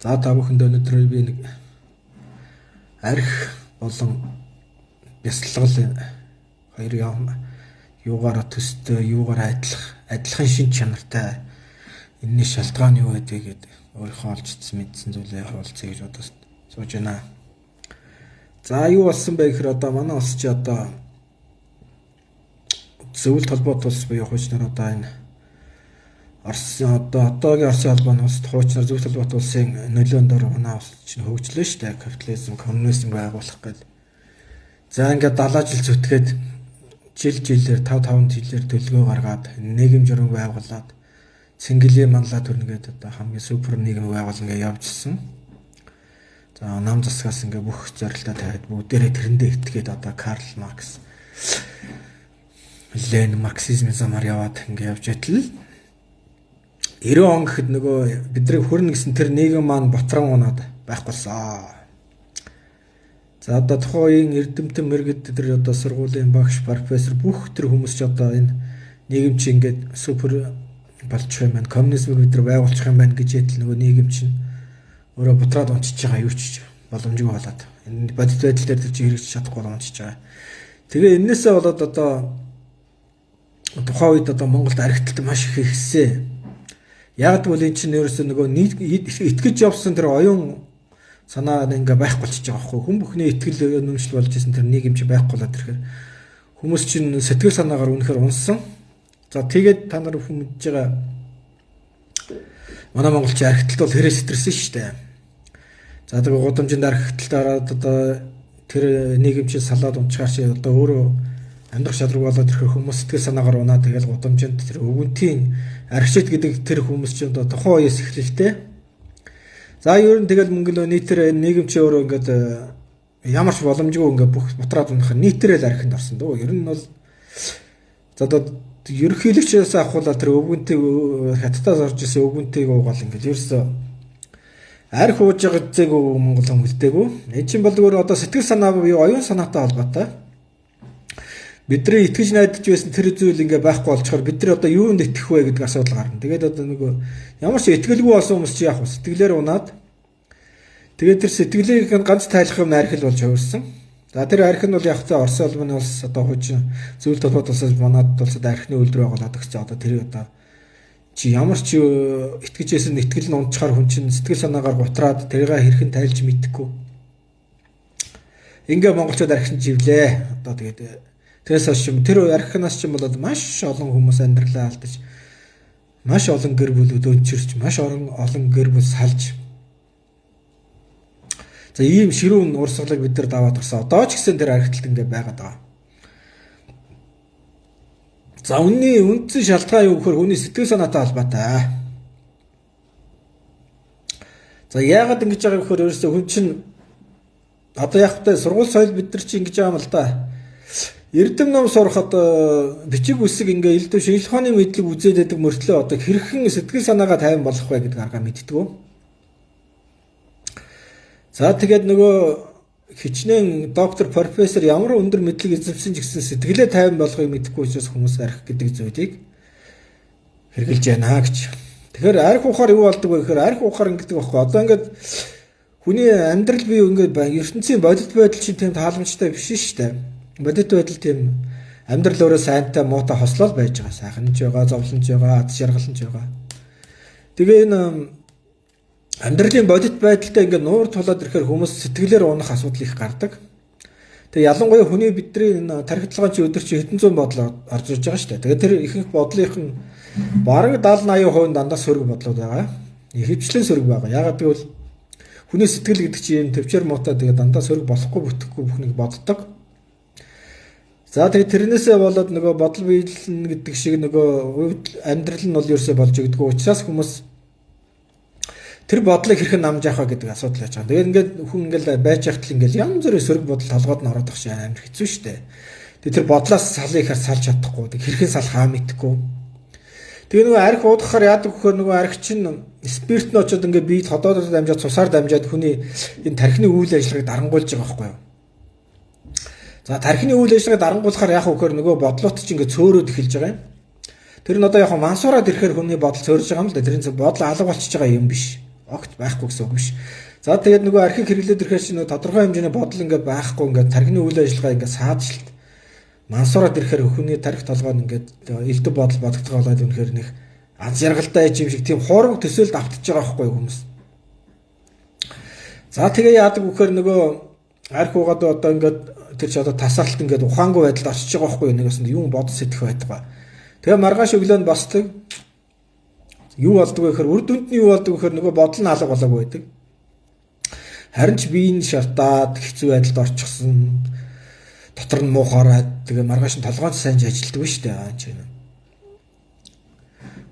За та бүхэнд өнөөдөр би нэг арх болон бясалгал хоёр юугаараа төстэй, юугаараа адилхан шин чанартай энэний шалтгаан юу гэдэг гэдэг өөрийнхөө олж мэдсэн зүйлээ харуулцъя гэж бодож сууж байна. За юу болсон бэ гэхээр одоо манай улс чи одоо зөвлөлт холбоот улс буюу хуучнаар одоо энэ одоогийн Оросын холбооны улсад хуучнаар зөвлөлт холбоот улсын нөлөөнд ор манай улс чинь хөгжлөө шүү дээ. Капитализм, коммунизм байгуулах гэдэг. За ингээд 70 жил зүтгээд жилээр 5 жилээр төлгөө гаргаад нийгэм журам байгуулад цэнгэлээ манлаа төрнгээд одоо хамгийн супер нийгэм байгуулна гэж явжсэн. За нам засгаас ингээ бүх зорилтоо тавиад бүгдээрээ тэрэндээ итгээд одоо Карл Маркс, Ленин марксизмын замаар яваад ингээ явж байтал 90 он гэхэд нөгөө бидний хүрнэ гэсэн тэр нийгэм маань ботрон унаад байхгүй болсон. За одоо тухайн эрдэмтэн мэргэд тэр одоо сургуулийн багш профессор бүх тэр хүмүүс ч одоо энэ нийгэм чи ингээд супер болчих юм байна. Коммунизмыг бид нар байгуулчих юм байна гэж ядл нөгөө нийгэм чинь өөрөө бутраад унчиж байгаа юу ч боломжгүй болоод энэ бодит байдал дээр тэр чи хэрэгжиж чадахгүй унчиж байгаа. Тэгээ энээсээ болоод одоо тухайн үед одоо Монголд архиталт маш их ихсэн. Яг гэвэл эн чинь ерөөсөө нөгөө итгэж явсан тэр оюун санаа ингээ байхгүй болчихж байгаа байхгүй. Хүн бүхний итгэл үнэмшил болж исэн тэр нийгэм чи байхгүй болоод ирэхээр хүмүүс чинь сэтгэл санаагаар үнэхээр унсан. За тэгээд та нар хүмүүж байгаа манай монголч архиталт бол хэрэг сэтэрсэн шүү дээ. За тэгээ гудамжинд архиталтаараа одоо тэр нийгэм чи салаад унчгаар чи одоо өөрөө амьдрах шалраг болоод ирэхээр хүмүүс сэтгэл санаагаар унаа тэгэл гудамжинд тэр өвгөнтийн архичд гэдэг тэр хүмүүс чи одоо тухайн үеэс эхлэлтэй. За ер нь тэгэл мөнгөлөө нийтээр нийгэм чи өөрөө ингээд ямар ч боломжгүй ингээд бүх бутраад унах нийтээрээ л архинд орсон дөө. Ер нь бол за одоо ерөнхийлөгчөөс авахуулаа тэр өвгөнтэй хаттаас орж исэн өвгөнтэйг уугаал ингээд ерөөсөө арх ууж байгаа зэйг Монгол хүмүүстээгүй. Энэ чинь бол өөр одоо сэтгэл санаа буюу оюун санаатай холбоотой. Бидний итгэж найдаж байсан тэр зүйл ингээ байхгүй болчоор бид нар одоо юунд итгэх вэ гэдэг асуудал гарна. Тэгээд одоо нөгөө ямар ч итгэлгүй болсон хүмүүс чи яах вэ? Сэтгэлээр унаад. Тэгээд тэр сэтгэлийг ганц тайлах юм архил болж хувирсан. За тэр архи нь бол яг тэ Орос улмын улс одоо хуучин зөвлөлт холбоот улсаас манад улсад архины үйлдвэр байгуулад гэсэн одоо тэр одоо чи ямар ч итгэж байсан итгэл нь унтчихаар хүн чинь сэтгэл санаагаар гутраад тэрийг хэрхэн тайлж мэдэхгүй. Ингээ монголчууд архин живлээ. Одоо тэгээд тэрээс хойш тэр архинаас ч юм бол маш олон хүмүүс амьдралаа алдаж маш олон гэр бүлүүд өнчирч маш олон гэр бүл салж за ийм ширүүн урсгалыг бид нар даваад гарсан. Одоо ч гэсэн тэр архиталт ингээ байгаад байгаа. За үнний үндсэн шалтгаан юу гэхээр хүний сэтгэл санаатай холбоотой. За яагаад ингэж байгаа гэхээр ерөөсөө хүн чинь одоо яг та сургууль соёл бид нар чинь ингэж байгаа юм л да. Эрдэм ном сурахад бичиг үсэг ингээ элдв шинжлэх ухааны мэдлэг үзээд байдаг мөртлөө одоо хэрхэн сэтгэл санаагаа тайван болгох вэ гэдэг арга мэддэггүй. За тэгээд нөгөө хичнээн доктор профессор ямар өндөр мэдлэг эзэмсэн ч гэсэн сэтгэлээ тайван болгохыг мэдэхгүй учраас хүмүүс арх гэдэг зүйлийг хэрэгжилж байна гэж. Тэгэхээр арх ухаар юу болдог вэ гэхээр арх ухаар ингэдэг байхгүй. Одоо ингээд хүний амьдрал бие ингээд ертөнцийн бодит байдал чинь тийм тааламжтай биш шүү дээ. Бодит байдал тийм амьдрал өөрөө сайнтай муутай хослол байж байгаа. Сайхан ч байгаа, зовлон ч байгаа, ад шаргалан ч байгаа. Тэгээ энэ амьдралын бодит байдалтай ингээд нуур тулаад ирэхээр хүмүүс сэтгэлээр унах асуудал их гардаг. Тэгээ ялангуяа хүний бидний энэ тархитлагын чи өдөр чи хэдэн зуун бодол орж ирж байгаа шүү дээ. Тэгээ тэр ихэнх бодлынх нь бараг 70-80% дандаа сөрөг бодлууд байгаа. Ихэвчлэн сөрөг байгаа. Яагаад гэвэл хүний сэтгэл гэдэг чи юм төвчээр муутай тэгээ дандаа сөрөг болохгүй бүтэхгүй бүхнийг боддог. За тэгээд тэрнээсээ болоод нөгөө бодол биелэн гэдэг шиг нөгөө амьдрал нь бол ерөөсөө болж өгдөг. Учираас хүмүүс тэр бодлыг хэрхэн намж явах гэдэг асуудал яаж байгаа. Тэгээд ингээд хүн ингээд байж хахтал ингээд янз бүрийн сөрөг бодол толгойд нь ороод байх шиг амар хэцүү шүү дээ. Тэгээд тэр бодлоос салыг ихэр салж чадахгүй. Тэг хэрхэн салхаа мэдэхгүй. Тэгээ нөгөө арх уудахаар яадаг гэхээр нөгөө арх чинь спирт нь очоод ингээд бие тодоодоор дамжаад цусаар дамжаад хүний энэ тархины үйл ажиллагааг дарангуйлж байгаа байхгүй юу? За тархины үйл ажиллагааг дарангуулахаар яах вэ гэхээр нөгөө бодлууд чинь ингээд цөөрөөд эхэлж байгаа юм. Тэр нь одоо яг мансуураад ирэхээр хүний бодол цөөрж байгаа юм л да. Тэрийн бодол алга болчихж байгаа юм биш. огт байхгүй гэсэн үг биш. За тэгээд нөгөө архийг хэрэглээд ирэхээр чинь тодорхой хэмжээний бодол ингээд байхгүй ингээд тархины үйл ажиллагаа ингээд сааджилт мансуураад ирэхээр хүний тархи толгой нь ингээд элдв бодол бодогдгоо болоод үнэхээр нэг аз жаргалтай юм шиг тийм хуурга төсөөлд автаж байгаа байхгүй хүмүүс. За тэгээ яадаг вөхөр нөгөө арх угаад одоо ингээд тэр чи одоо тасаалт ингээд ухаангүй байдалд очиж байгаа байхгүй нэгээс нь юм бодол сэтгэх байдаг. Тэгээ маргааш өглөө нь босдог. Юу болдог вэ гэхээр үр дүнд нь юу болдог вэ гэхээр нөгөө бодол нь алга болоогүй байдаг. Харин ч биеийн шартаад хэцүү байдалд орчихсон. Дотор нь муухаараад тэгээ маргааш нь толгойн сайн ажилтдаг шүү дээ. Чи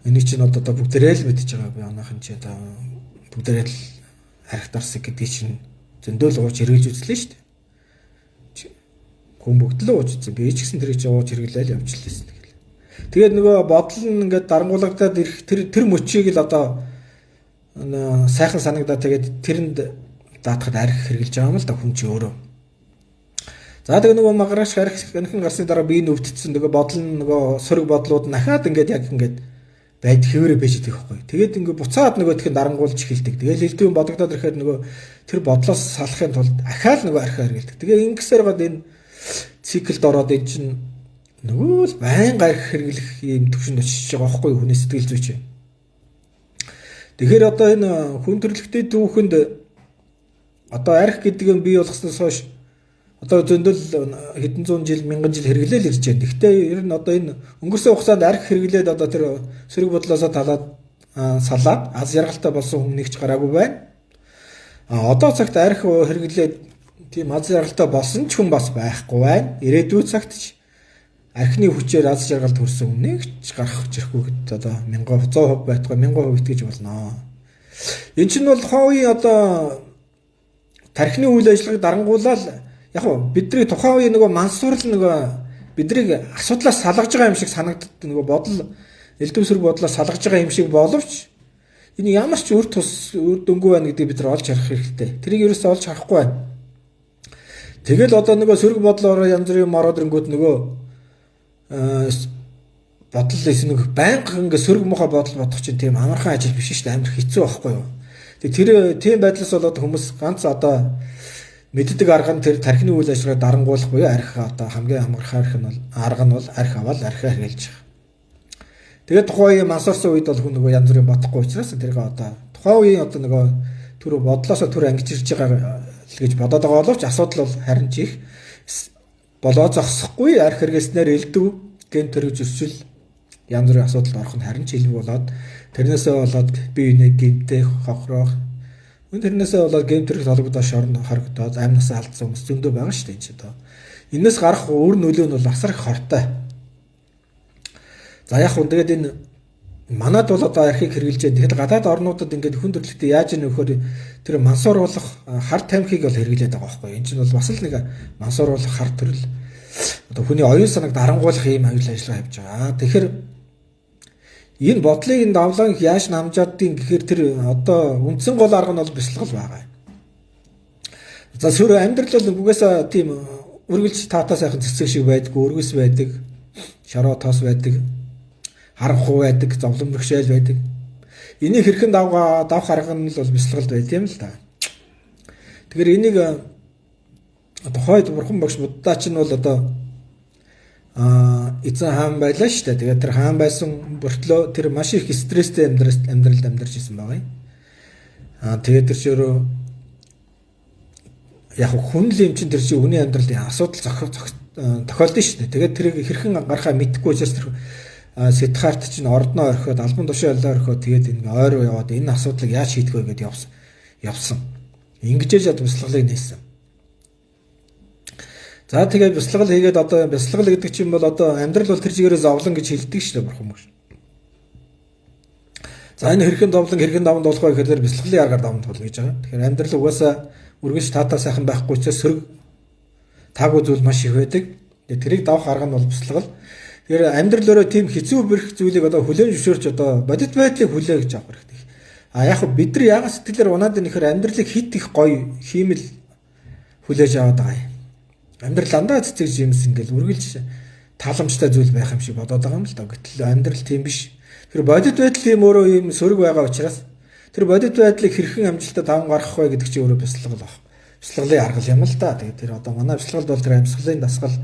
энийг чинь одоо бүгдээрээ л мэдчихэж байгаа би анаахан чи одоо бүгдээрээ л архит орсыг гэдгийг чинь зөндөөл ууж хэрэгж үзлээ шүү дээ. Хүн бүгд л ууж үзсэн. Би ч гэсэн тэрийг ууж хэрэглээл явчихлээсэн тэгэл. Тэгээд нөгөө бодол нь ингээд дарангуулгадаад ирэх тэр мөчийг л одоо сайхан санагдаад тэгээд тэрэнд даатахад арх хэрэглэж байгаа юм л да хүн чи өөрөө. За тэгээ нөгөө маргааш арх энхэн гарсны дараа бие нь өвдсөн нөгөө бодол нь нөгөө сөрөг бодлууд нахаад ингээд яг ингээд байд хэвээрээ байж идэх байхгүй. Тэгээд ингээд буцаад нөгөө тэгэн дарангуулж эхэлдэг. Тэгээд элдв бодогдоод ирэхээр нөгөө тэр бодлоос салахын тулд ахаал нөгөө архиа хэрэглэдэг. Тэгээд ингэсээр гоод энэ циклд ороод эн чинь нөгөө л байнга арх хэрэглэх юм төвшөнд очиж байгаа байхгүй хүний сэтгэл зүйч. Тэгэхээр одоо энэ хүн төрөлхтөй түүхэнд одоо арх гэдэг нь бий болгосноос хойш одоо зөндөл хэдэн зуун жил мянган жил хэрэглээл ирж байна. Гэхдээ ер нь одоо энэ өнгөрсөн хугацаанд арх хэрэглээд одоо тэр сөрөг бодлоосоо талаад салаад аз жаргалтай болсон хүн нэгч гараагүй байна. Одоо цагт арх хэрэглээд тийм аз жаргалтай болсон ч хүн бас байхгүй байна. Ирээдүйн цагт ч архины хүчээр аз жаргалд хүрсэн хүн нэгч гарах зэрэггүй гэдэг одоо 100% байтугай 1000% итгэж болно. Энэ чинь бол хооён одоо тархины үйл ажиллагааг дарангуулаад яг нь бидний тухайн үеийн нөгөө мансуурл нөгөө биднийг асуудлаас салгаж байгаа юм шиг санагддаг нөгөө бодол элдв сөрөг бодлоос салгаж байгаа юм шиг боловч энэ ямар ч үр дүнгүй байна гэдгийг бид нар олж харах хэрэгтэй. Тэрийг ерөөсөө олж харахгүй байна. Тэгэл одоо нөгөө сөрөг бодлоор янз бүрийн ороод ирэнгүүт нөгөө бодол лээс нэг байнга ингээ сөрөг мохоо бодол бодох чинь тийм амархан ажил биш шүү дээ. Амар хэцүү байхгүй юу? Тэр тийм байдлаас болоод хүмүүс ганц одоо мэддэг арга нь тэр тархины үйл ажиллагааг дарангуулах буюу арх одоо хамгийн амархан арга нь бол арх аваад архиа хэрэглэж байгаа. Тэгээд тухайн үеийн мансуурсан үед бол хүн нөгөө янз бүрийн бодохгүй учраас тэрийг одоо тухайн үеийн одоо нөгөө түр бодлоосоо түр ангижирж байгаа л гэж бодоод байгаа боловч асуудал бол харин ч их болоо зогсохгүй арх хэрэглэснээр элдв ген төрөж өсвөл янз бүрийн асуудалд орох нь харин ч илүү болоод тэрнээсээ болоод бие биенээ гэмтэх хохрох тэрнээсээ болоод гейм төрөх толгодоо шорно хорогдоод амнасаа алдсан хүмүүс зөндөө байгаа шүү дээ энэ ч одоо. Энээс гарах өр нөлөө нь бол асар их хортой. За яг хүн тэгээд энэ манад бол одоо архийг хэрэгжилж байгаа. Тэгэхээр гадаад орнуудад ингээд хүн төрөлхтөө яаж нөхөр тэр мансууруулах хар тамхиг бол хэрэглээд байгаа байхгүй. Энэ чинь бол бас л нэг мансууруулах хар төрөл одоо хүний оюун санааг дарангуулах юм аюул ажиллагаа хийж байгаа. Тэгэхээр энэ бодлыг энэ давлан яаж намжаадгийг гэхээр тэр одоо үндсэн гол арга нь бол бяцлал байгаа. За сөрөг амьдрал бол бүгээсээ тийм үргэлж таатаа сайхан цэцэг шиг байдаг, өргөс байдаг, шороо тоос байдаг, харанхуй байдаг, зовлон бэрхшээл байдаг. Энийг хэрхэн давх арга нь л бол бяцлагд байт юм л да. Тэгэхээр энийг тухайд бурхан багш буддаа чинь бол одоо эзэн хаан байлаа шүү дээ. Тэгээд тэр хаан байсан бүртлөө тэр маш их стресстэй амьдралд амьдарч ирсэн байгаа юм. Тэгээд тэр чөөрөө яг хүн л юм чинь тэр чинь хүний амьдралын асуудал тохиолдсон шүү дээ. Тэгээд тэрийг хэрхэн гарахаа мэдэхгүй учраас тэр сэтхаарт чинь ордноо орхиод албан тушаал орхиод тэгээд ингээ ойроо яваад энэ асуудлыг яаж шийдэх вэ гэдээ явсан. Ингэж яд бяцлаглыг нээсэн. За тэгээд бяцлал хийгээд одоо бяцлал гэдэг чинь бол одоо амьдрал бол тэр чигээрээ зовлон гэж хэлдэг шүү дээ бурхан мөр. За энэ хэрхэн зовлон хэрхэн давнд болох вэ гэхээр бяцлаглын аргаар давнд болно гэж байгаа. Тэгэхээр амьдрал угаасаа үргэлж таатаа сайхан байхгүй ч сөрөг таагүй зүйл маш их байдаг. Тэрийг давах арга нь бол бяцлал. Тэгэхээр амьдрал өөрөө тийм хэцүү бэрх зүйлийг одоо хүлээн зөвшөөрч одоо бодит байдлыг хүлээх гэж авах хэрэгтэй. Яг бид нар ягаад сэтгэлээр унаад нэхэр амьдралыг хит их гоё хиймэл хүлээж аваад байгаа юм. Амьдрал дандаа цэцэг юмс ингээл үргэлж тааламжтай зүйл байх юм шиг бодоод байгаа юм л да. Гэтэл амьдрал тийм биш. Тэр бодит байдал юм өөрөө юм сөрөг байгаа учраас Тэр бодит байдлыг хэрхэн амжилтад даван гаргах вэ гэдэг чинь өөрөө бяцлал баг. Бяцлаглын аргал юм л да. Тэгээд тэр одоо манай бяцлагд бол тэр амьсгалын дасгал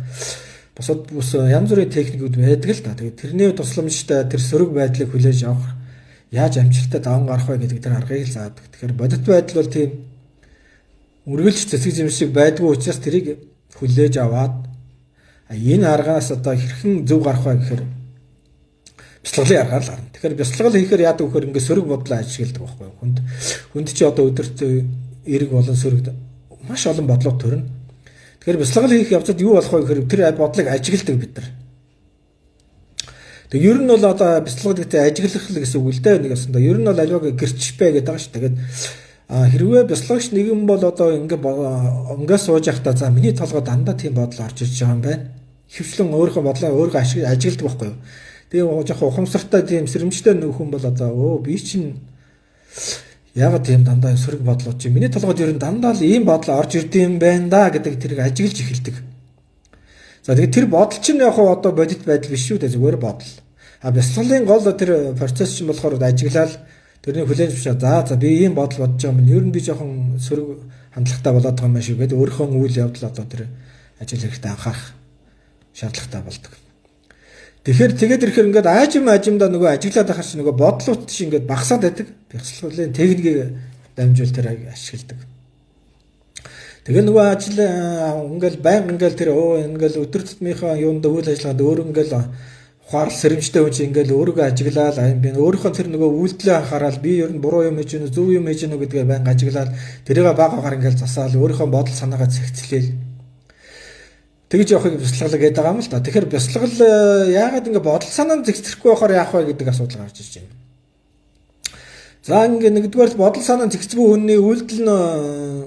бусад бус янз бүрийн техникүүд байдаг л да. Тэгээд тэрний тусламжтай тэр сөрөг байдлыг хүлээж авах яаж амжилтад даван гарах вэ гэдэг тэр аргыг л заадаг. Тэгэхээр бодит байдал бол тийм үргэлж цэцэг зэмшиг байдгүй учраас тэрийг хүлээж аваад энэ аргаас одоо хэрхэн зөв гарах вэ гэхээр бяцлаглын аргаар л гарна. Тэгэхээр бяцлал хийхээр яадаг вөхөр ингээд сөрөг бодлоо ажигладаг байхгүй юу? Хүнд чи одоо өдөрт эрг болон сөрөг маш олон бодлого төрнө. Тэгэхээр бяцлал хийх явцад юу болох вэ гэхээр тэр бодлыг ажигладаг бид нар. Тэг ер нь бол одоо бяцлал гэдэг ажиглах л гэсэн үг л дээ. Нэг ясандаа ер нь бол аливаа гэрчпэ гэдэг байгаа ш. Тэгээд хэрвээ бяцлагч нэгэн бол одоо ингээд сууж явахдаа за миний толгой дандаа тийм бодол орж ирж байгаа юм байна. Хөвчлэн өөрийнхөө бодлоо өөрөө ажигладаг байхгүй юу? Тэгээ жоохон ухамсартай тийм сэрэмжтэй нөхөн бол одоо би чинь яагаад тийм дандаа сөрөг бодлоо чи миний толгойд ер нь дандаа л ийм бодол орж ирдэм байна да гэдэг тэрийг ажиглаж эхэлдэг. За тэгээд тэр бодол чинь яг одоо бодит байдал биш шүү дээ зүгээр бодол. Бяцлаглалын гол тэр процесс чинь болохоор ажиглал тэрний хүлээж авчаа за би ийм бодол бодож байгаа юм. Ер нь би жоохон сөрөг хандлагатай болоод байгаа юм шиг гэдэг өөрийнхөө үйл явдал одоо тэр ажил хэрэгтэй анхаарах шаардлагатай болдог. Тэгэхээр тэгээд ирэхээр ингээд ажимдаа нөгөө ажиглаад байхаар чи нөгөө бодлууд чинь ингээд багасаад байдаг. Бяцлаглалын техникийг дамжуул тэр ашигладаг. Тэгээ нөгөө ажил ингээл байнга ингээл тэр ингээл өдөр тутмынхаа юунд үйл ажиллагаанд өөр ингээл ухаарл сэрэмжтэй хүн чинь ингээл өөрийгөө ажиглаад би өөрийнхөө тэр нөгөө үйлдэлээ анхаарал би ер нь буруу юм хийж гэнэ зөв юм хийж гэнэ гэдгээ байнга ажиглаад тэрийг баг агаар ингээл засаал өөрийнхөө бодол санаагаа цэгцлээл тэгж явахыг бяцлал гэдэг байгаа юм л да. Тэгэхээр бяцлал яагаад ингэ бодол санаа нь зэгцрэхгүй байхаар яах вэ гэдэг асуудал гарч ирж байна. За ингэ нэгдүгээр бодол санаа нь зэгцгүй хүний үйлдэл нь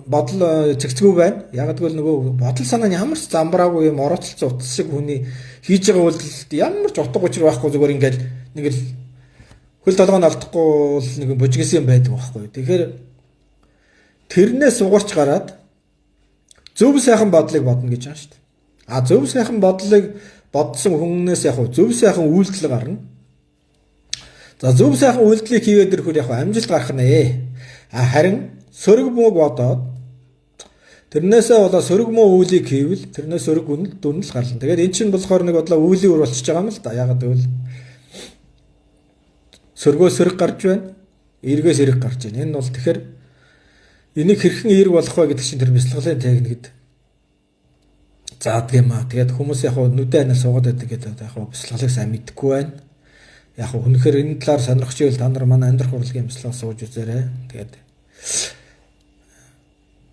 бодол зэгцгүй байна. Яагаад гэвэл нөгөө бодол санаа нь ямар ч замбраагүй юм орооцолцсон утас шиг хүний хийж байгаа үйлдэлд ямар ч утга учир байхгүй зүгээр ингээл нэг л хөл толгойн алдахгүй л нэг бужигс юм байдаг байхгүй. Тэгэхээр тэрнээс сугарч гараад зөв сайхан бодлыг бодно гэж байгаа шүү дээ. Зөв сайхан бодлыг бодсон хүнээс яг зөв сайхан үйлдэл гарна. За зөв сайхан үйлдэлийг хийгээд ирэхээр яг амжилт гарах нэ. Харин сөрөг мууг бодоод тэрнээсээ болоо сөрөг муу үйлийг хийвэл тэрнээс сөрөг дүнэл гарна. Тэгээд эн чинь болохоор нэг бодлоо үйлийн үр болчихж байгаа юм л да. Ягаад гэвэл сөргөө сөрөг гарч байна. Эргээс эрэг гарч байна. Энэ бол тэгэхээр энийг хэрхэн эрэг болох вэ гэдэг чинь тэр бяцлаглалын техникэд заадаг юм аа. Тэгээд хүмүүс яг нүдэ анаа суугаад байдаг гэдэг яг бяцлаглалыг сайн мэдхгүй байна. Яг үнэхээр энэ талаар сонирхож ивэл та нар манай амьдрах урлагийн бяцлал сууж үзээрэй. Тэгээд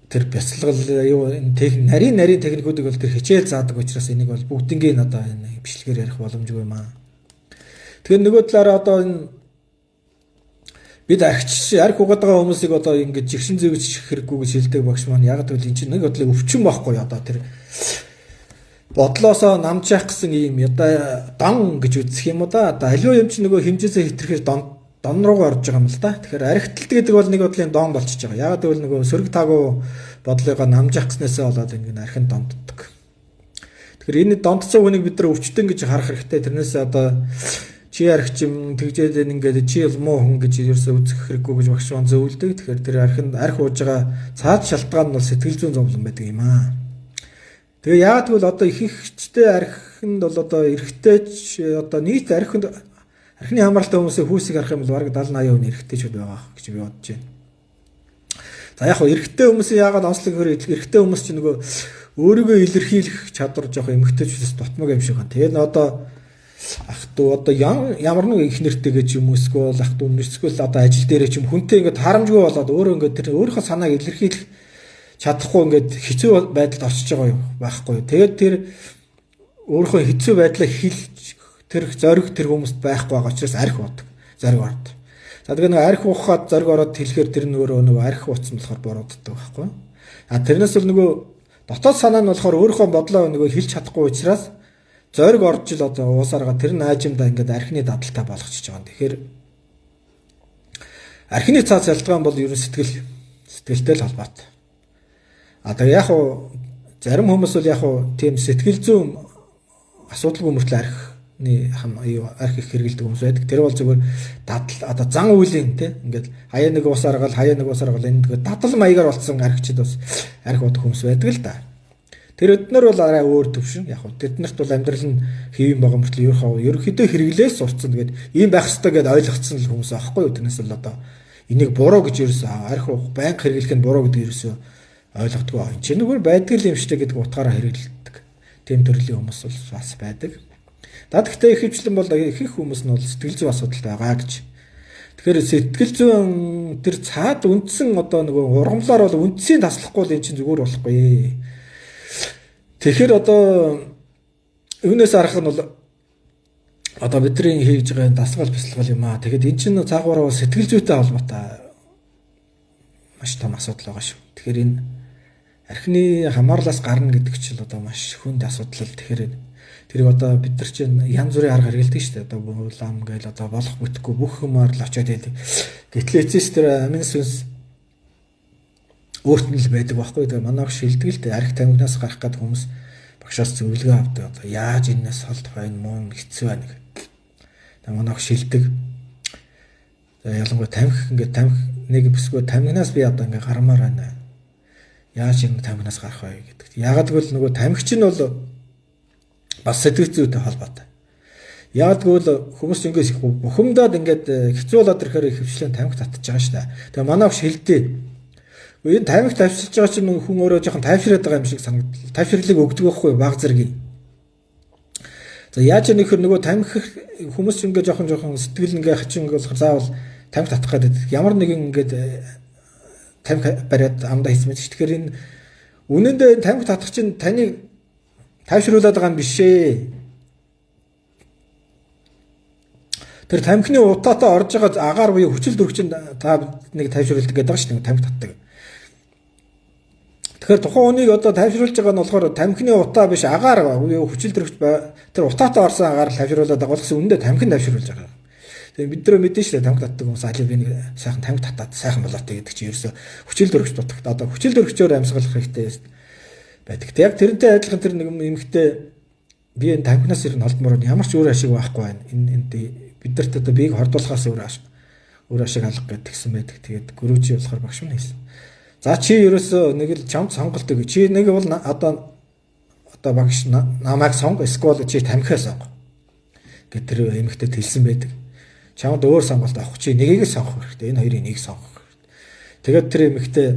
тэр бяцлал юу энэ нарийн техникүүдийг бол тэр хичээл заадаг учраас энийг бол бүгднийг одоо энэ бичлэгээр ярих боломжгүй юм аа. Тэгэхээр нөгөө талаараа одоо энэ бид арх угаад байгаа хүмүүсийг одоо ингэж жигшин зүйж хэрэггүй гэж хэлдэг багш маань яг гэвэл энэ чинь нэг бодлоо өвчин байхгүй одоо тэр бодлоосоо намж явах гэсэн юм одоо дан гэж үзэх юм уу да. Одоо аливаа юм чи нөгөө хэмжээсээ хэтрэхээр дон руугаа орж байгаа юм л да. Тэгэхээр архиталт гэдэг бол нэг бодлын дон болчихж байгаа. Яг гэвэл нөгөө сөрөг таагүй бодлогоо намж явах гэснээсээ болоод ингэ архин донддог. Тэгэхээр энэ дондцоо хүнийг бид нар өвчтөн гэж харах хэрэгтэй. Тэрнээсээ одоо чи архичим тэгжээд ингээд чи муу хүн гэж ерөөсөө үзэх хэрэггүй гэж багш маань зөвлөдөг. Тэгэхээр тэр арх ууж байгаа цаад шалтгаан нь бол сэтгэл зүйн зовлон байдаг юм аа. Тэгээ яагаад гэвэл одоо ихэнхчтэй архинд бол одоо эрэгтэйч одоо нийт архинд архины хамааралтай хүмүүсийн хүүсийг харах юм бол бараг 70-80% эрэгтэйчүүд байгаа гэж би бодож байна. За яг хөө эрэгтэй хүмүүсийн яагаад онцлог эрэгтэй хүмүүс чинь нөгөө өөрийгөө илэрхийлэх чадвар жоох эмэгтэйчүүдээс дутмаг юм шиг байна. Тэгээд одоо ах トゥ одоо ямар нэг их нэртэйгээ ч юм уу эсвэл ах トゥ үнэсгэл одоо ажил дээрээ ч юм хүнтэй ингээд харамжгүй болоод өөрөө ингээд тэр өөрийнхөө санааг илэрхийлэх чадахгүй ингээд хэцүү байдалд орчиж байгаа юм байхгүй. Тэгээд тэр өөрийнхөө хэцүү байдлаа хэлж тэр зориг тэр хүмүүст байхгүй байгаа учраас арх бодог. Зориг ордог. За тэгээ нэг арх ухаад зориг ороод хэлэхээр тэр нөгөө арх утсан болохоор борууддаг байхгүй. Тэрнээс бол нөгөө дотоод санаа нь болохоор өөрийнхөө бодлоо нөгөө хэлж чадахгүй учраас зориг орж ил одоо уусаарга тэр наажимдаа ингээд архины дадалтай болгочихж байгаа юм. Тэгэхээр архины цаас ялтгаан бол ерөн сэтгэлтэй л холбоотой. Тэгээ яг зарим хүмүүс бол яг тийм сэтгэл зүйн асуудалгүй мөртлөө арх арх их хэрэгэлдэг хүмүүс байдаг. Тэр бол зөвхөн дадал одоо зан үйлийн тий ингээд хаяа нэг ус аргал энэ дадал маягаар болсон архичд бас арх удах хүмүүс байдаг л да. Тэр өднөр бол арай өөр төвшин. Яг хөө тэднэрт бол амьдрал нь хэвэн байгаа мөртлөө ерөнхийдөө хэрэглээс сурцсан. Тэгээд ийм байх хэрэгтэй гэдээ ойлгоцсон л хүмүүс аахгүй юу. Тэрнээс л одоо энийг буруу гэж ерөөсөө арх байнга хэрэглэх нь буруу гэдэг ерөөсөө ойлгодгоо. Энд чинь нөгөө байдаг юм штэ гэдэг утгаараа хэрэглэдэг. Тэм төрлийн хүмүүс бол бас байдаг. Гэхдээ ихэвчлэн бол их хүмүүс нь бол сэтгэл зүйн асуудал байгаа гэж. Тэгэхээр сэтгэл зүйн тэр цаад үндсэн одоо нөгөө ургамлаар бол үндсийг таслахгүй л эн чинь зүгээр болохгүй. Тэгэхээр одоо үүнээс арах нь бол одоо бидний хийж байгаа дасгал бясалгал юм аа. Тэгэхэд эн чинь цаагаараа сэтгэл зүйтэй холбоотой маш том асуудал байгаа шүү. Тэгэхээр энэ архины хамаарлаас гарна гэдэг чинь одоо маш хүнд асуудал л. Тэгэхээр тэрийг одоо бид нар чинь янз бүрийн арга хэрэгэлдэг шүү дээ. Одоо лам гээл одоо болох бүтэхгүй бүх юмар л очиад байдаг. Гэтэл эцэс тэр амин сүнс өөрт нь л байдаг байхгүй. Тэгээ манай багш шилдэг л дээ. Арх тамхинаас гарах гэдэг хүмүүс багшаас зөвлөгөө авдаг. Одоо яаж энэс холд байна мөн хэцүү байна гэх. Тэгээ манай багш шилдэг. Тэгээ ялангуяа тамхи ингээд нэг бисгүй тамхинаас би одоо ингээд гармаар байна. Яаж энэ тамхинаас гарах вэ гэдэг. Ягаад гэвэл нөгөө тамхич нь бол бас сэтгэл зүйтэй холбоотой. Яг гэвэл хүмүүс ингээс бухимдаад ингээд хэцүү болоод ирэхээр хөвчлэн тамхи татчих байгаа шүү дээ. Тэгээ манай багш хэлдэг. Энэ тамхи тавьчихж байгаа чинь хүн өөрөө жоохон тайвшираад байгаа юм шиг санагдал. Тайвширлыг өгдөг байхгүй баг зэргийн. За яаж нөхөр нөгөө тамхи хүмүүс ингээд жоохон сэтгэл ингээ хачин болохоор заавал тамхи татах гэдэг. Ямар нэгэн ингээд тамхи бариад амдаа хийсмэж. Тэгэхээр энэ үнэндээ тамхи татах чинь таныг тайвшруулад байгаа юм биш ээ. Тэр тамхины утаатай орж байгаа агаар буюу хүчил дөрвчин та нэг тайвшруулдаг гэдэг байгаа шүү дээ. Тамхи татдаг. Тэгэхээр тухайн хүнийг одоо тайвшруулж байгаа нь болохоор тамхины утаа биш агаар буюу хүчил дөрвч тэр утаатай орсон агаар тайвшруулад байгаа болохос үнэндээ тамхин тайвшруулж байгаа. Тэгээ бид нар мэдэн шүү дээ тамхи татдаг хүмүүс алив би нэг сайхан тамхи татаад сайхан болоотой гэдэг чинь ерөөсө хүчил дөрвч дутагт одоо хүчил дөрвчөөр амьсгалах хэрэгтэй байдаг. Яг тэрнтэй адилхан тэр нэг эмэгтэй би энэ тамхинаас ирнэ олдмоор ямар ч өөр ашиг байхгүй байна. Энд бид нарт одоо биеийг хордуулахаас өөр ашиг алга гэдгсэн байдаг. Тэгээд гөрөөжи болохоор багш минь хэлсэн. За чи ерөөсөө нэг л чамд сонголт өгье. Чи нэг бол одоо багш намайг сонго эсвэл чи тамхиа сонго. Гэт тэр эмэгтэйд хэлсэн байдаг. Чамд өөр сонголт авах чи нэгийг сонгох хэрэгтэй. Энэ хоёрын нэг сонгох хэрэгтэй. Тэгээд тэр эмэгтэй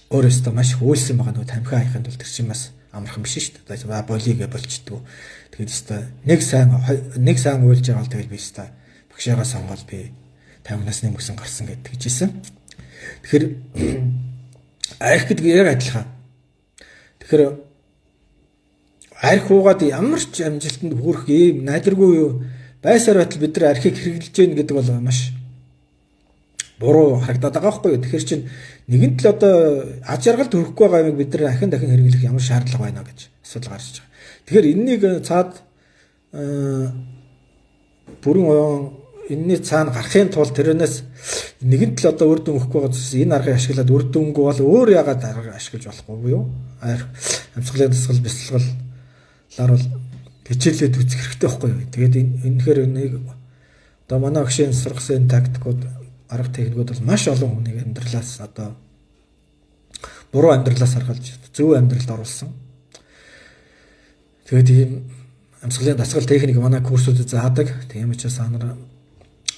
өөрөөсөө маш хөөлсөн байгаа нөгөө тамхи хайханд бол тэр чинь бас амархан биш шүү дээ. За болигээ болчдөг. Тэгээд өстой нэг сайн уйлж байгаа л тэгэл би өстой багшаагаа сонгоод би тамхинаас нэмгсэн гарсан гэдэг жисэн. Тэгэхээр арх гэдэг яг адилхан. Тэгэхээр арх уугаад ямар ч амжилтанд хүрэх ийм найдваргүй юу байсаар байтал бид нар архийг хэрэглэж гин гэдэг бол маш буруу харагдаад байгаа байхгүй юу. Тэгэхээр чинь нэгэн тал одоо аж аргал төрөхгүй байгаа юм бид нар дахин хэрэглэх ямар шаардлага байна гэж асуудал гарч байгаа. Тэгэхээр энэнийг цаад бүрэн оюун энэний цаана гарахын тулд тэрнээс нэгэн тал одоо үр дүн өгөхгүй байгаа зүйлс энэ аргыг ашиглаад үр дүнгүй бол өөр ягаад арга ашиглаж болохгүй юу? Амьсгалын дасгал бясалгалаар бол хичээлээд үзэх хэрэгтэй байхгүй юу? Тэгээд энэхээр нэг одоо манай багшийн сургасан тактикууд арга техникүүд бол маш олон хүнийг амьдралаас одоо буруу амьдралаас харгалж зөв амьдралд оруулсан. Тэгээд ийм амьсгалын дасгал техник манай курсүүдэд заадаг. Тийм учраас санаа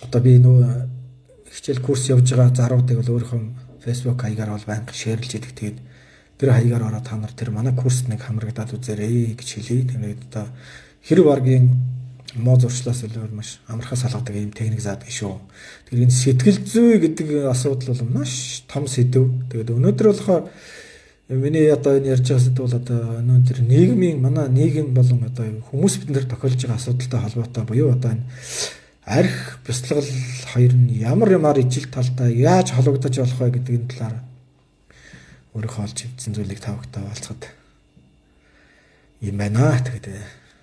одоо би нөгөө хичээл курс явж байгаа заруудыг бол өөрийнхөө Facebook хаягаар бол байнга шеэрлж идэг. Тэгээд тэр хаягаар ороод та нар тэр манай курст нэг хамрагдаад үзээрэй гэж хэлээ. Тэгээд одоо хэрэг баргийн моо зуршлаас илүү маш амархаа салгадаг ийм техник заадаг шүү. Тэгэхээр энэ сэтгэл зүй гэдэг асуудал бол маш том сэдв. Тэгээд өнөөдөр болохоор миний одоо энэ ярьж байгаа зүйл бол одоо өнөөдөр манай нийгэм болон одоо хүмүүс биднэр тохиолж байгаа асуудалтай холбоотой буюу одоо энэ арх бясалгал хоёр нь ямар ижил талтай яаж холбогдож болох вэ гэдэг энэ талаар өөрийнхөө олж ивдсэн зүйлийг тавагтаа болцоход юм байна. Тэгээд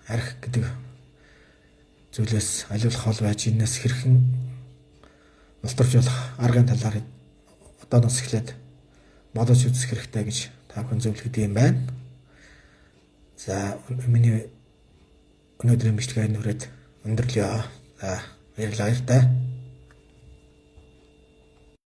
арх гэдэг зүйлээс аливаалах хол байж энэс хэрхэн ултарч болох аргын талаар одооноос эхлээд бодож үзэх хэрэгтэй гэж та бүхэн зөвлөд юм байна. За миний өнөөдрийн бичлэгээ нүрээд өндөрлөё. За баярлалаа.